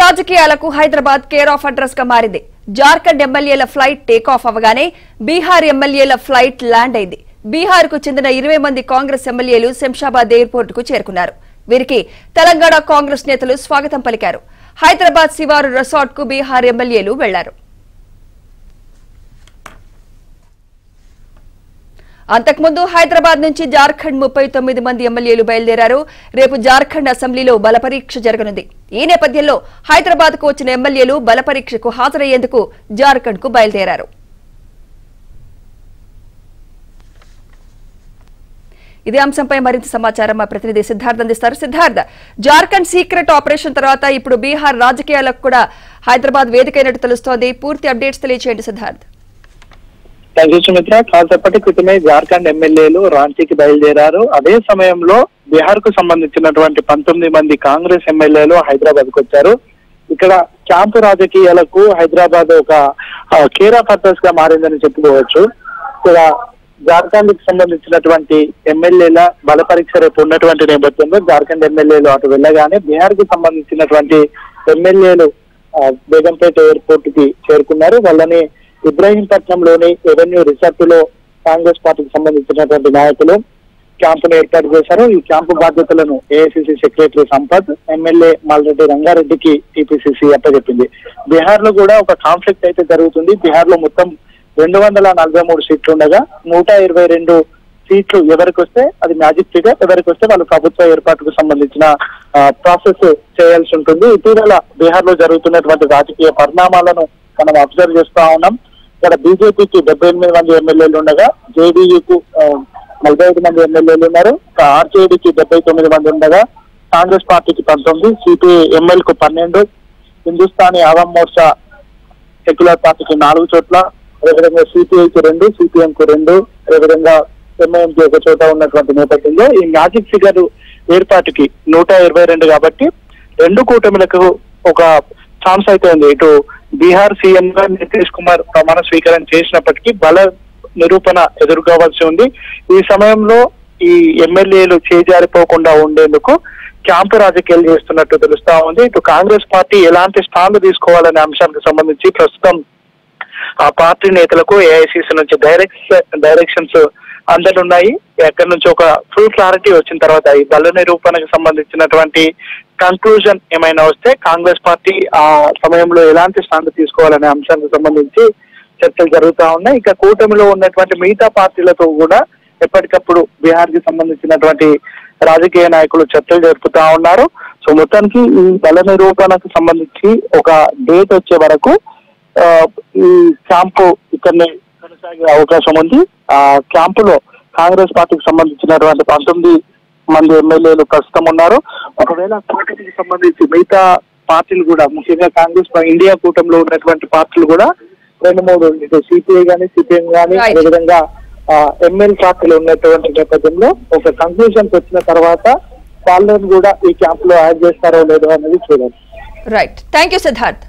రాజకీయాలకు Hyderabad care of address గా మారింది. జార్ఖండ్ ఎమ్మెల్యేల ఫ్లైట్ టేక్ ఆఫ్ అవగానే బీహార్ ఎమ్మెల్యేల ఫ్లైట్ ల్యాండ్ అయింది. బీహార్ కు చెందిన 20 మంది కాంగ్రెస్ ఎమ్మెల్యేలు శంషాబాద్ ఎయిర్పోర్ట్ కు చేరుకున్నారు. వీరికి తెలంగాణ కాంగ్రెస్ నేతలు స్వాగతం పలికారు. హైదరాబాద్ శివారు రిసార్ట్ కు బీహార్ ఎమ్మెల్యేలు వెళ్లారు. అంతకుముందు హైదరాబాద్ నుంచి జార్ఖండ్ 39 మంది ఎమ్మెల్యేలు బయలుదేరారు. రేపు జార్ఖండ్ అసెంబ్లీలో బలపరీక్ష జరగనుంది. ఈ నేపథ్యంలో హైదరాబాద్ కు వచ్చిన ఎమ్మెల్యేలు బలపరీక్షకు హాజరయ్యేందుకు జార్ఖండ్ కు బయలుదేరారు. ఇదే అంశంపై మరింత సమాచారం మా ప్రతినిధి సిద్ధార్థ్ అందిస్తారు. సిద్ధార్థ్, జార్ఖండ్ సీక్రెట్ ఆపరేషన్ తర్వాత ఇప్పుడు బీహార్ రాజకీయాలకు కూడా హైదరాబాద్ వేదికైనట్టు తెలుస్తోంది. పూర్తి అప్డేట్స్ తెలియజేయండి సిద్ధార్థ్. సుమిత్ర, కాసేపటి క్రితమే జార్ఖండ్ ఎమ్మెల్యేలు రాంచీకి బయలుదేరారు. అదే సమయంలో బీహార్ కు సంబంధించినటువంటి 19 మంది కాంగ్రెస్ ఎమ్మెల్యేలు హైదరాబాద్ కు వచ్చారు. ఇక్కడ క్యాంపు రాజకీయాలకు హైదరాబాద్ ఒక కేర్ ఆఫ్ అడ్రస్ గా మారిందని చెప్పుకోవచ్చు. ఇక్కడ జార్ఖండ్ కి సంబంధించినటువంటి ఎమ్మెల్యేల బల పరీక్ష రేపు ఉన్నటువంటి నేపథ్యంలో జార్ఖండ్ ఎమ్మెల్యేలు అటు వెళ్ళగానే బీహార్ కు సంబంధించినటువంటి ఎమ్మెల్యేలు బేగంపేట ఎయిర్పోర్ట్ కి చేరుకున్నారు. వాళ్ళని ఇబ్రాహీంపట్నంలోని రెవెన్యూ రిసార్ట్ లో కాంగ్రెస్ పార్టీకి సంబంధించినటువంటి నాయకులు క్యాంపును ఏర్పాటు చేశారు. ఈ క్యాంపు బాధ్యతలను AICC secretary Sampath, MLA Malreddy రంగారెడ్డికి టీపీసీసీ అప్పచెప్పింది. బీహార్ లో కూడా ఒక కాన్ఫ్లిక్ట్ అయితే జరుగుతుంది. బీహార్ లో మొత్తం 243 సీట్లు ఉండగా 122 సీట్లు ఎవరికి వస్తే అది మ్యాజిక్ ఫిగర్, ఎవరికి వస్తే వాళ్ళు ప్రభుత్వ ఏర్పాటుకు సంబంధించిన ప్రాసెస్ చేయాల్సి ఉంటుంది. ఇటీవల బీహార్ లో జరుగుతున్నటువంటి రాజకీయ పరిణామాలను మనం అబ్జర్వ్ చేస్తా ఉన్నాం. ఇక్కడ బీజేపీకి 78 మంది ఎమ్మెల్యేలు ఉండగా జేడీయూకు 45 మంది ఎమ్మెల్యేలు ఉన్నారు. ఆర్జేడీకి 79 మంది ఉండగా కాంగ్రెస్ పార్టీకి 19, సిపిఎంఎల్ కు 12, హిందుస్థానీ ఆవామ్ మోర్చా సెక్యులర్ పార్టీకి 4 చోట్ల, అదేవిధంగా సిపిఐకి 2, సిపిఎం కు 2, అదేవిధంగా ఎంఐఎంకి 1 చోట ఉన్నటువంటి నేపథ్యంలో ఈ మ్యాజిక్ ఫిగర్ ఏర్పాటుకి 122 కాబట్టి 2 కూటమిలకు ఒక ఛాన్స్ అయితే ఉంది. ఇటు బీహార్ సీఎం గా నితీష్ కుమార్ ప్రమాణ స్వీకారం చేసినప్పటికీ బల నిరూపణ ఎదుర్కోవాల్సి ఉంది. ఈ సమయంలో ఈ ఎమ్మెల్యేలు చేజారిపోకుండా ఉండేందుకు క్యాంపు రాజకీయాలు చేస్తున్నట్టు తెలుస్తా ఉంది. ఇటు కాంగ్రెస్ పార్టీ ఎలాంటి స్టాండ్ తీసుకోవాలనే అంశానికి సంబంధించి ప్రస్తుతం ఆ పార్టీ నేతలకు ఏఐసిసి నుంచి డైరెక్షన్స్ అందనున్నాయి. ఎక్కడి నుంచి ఒక ఫుల్ క్లారిటీ వచ్చిన తర్వాత ఈ బల నిరూపణకు సంబంధించినటువంటి కన్క్లూజన్ ఏమైనా వస్తే కాంగ్రెస్ పార్టీ ఆ సమయంలో ఎలాంటి స్టాండ్ తీసుకోవాలనే అంశానికి సంబంధించి చర్చలు జరుగుతా ఉన్నాయి. ఇక కూటమిలో ఉన్నటువంటి మిగతా పార్టీలతో కూడా ఎప్పటికప్పుడు బీహార్ కి సంబంధించినటువంటి రాజకీయ నాయకులు చర్చలు జరుపుతా ఉన్నారు. సో మొత్తానికి ఈ బల నిరూపణకు సంబంధించి ఒక డేట్ వచ్చే వరకు ఈ క్యాంపు ఇక్కడనే కొనసాగే అవకాశం ఉంది. ఆ క్యాంపులో కాంగ్రెస్ పార్టీకి సంబంధించినటువంటి 19 మంది ఎమ్మెల్యేలు ప్రస్తుతం ఉన్నారు. ఒకవేళ కూటమికి సంబంధించి మిగతా పార్టీలు కూడా, ముఖ్యంగా కాంగ్రెస్ ఇండియా కూటమిలో ఉన్నటువంటి పార్టీలు కూడా 2-3 ఇటు సిపిఐ గానీ సిపిఎం గానీ అదేవిధంగా ఎంఎల్ పార్టీలు ఉన్నటువంటి నేపథ్యంలో ఒక కన్క్లూజన్ వచ్చిన తర్వాత వాళ్ళని కూడా ఈ క్యాంప్ లో యాడ్ చేస్తారో లేదో అనేది చూడాలి. Right, thank you Siddharth.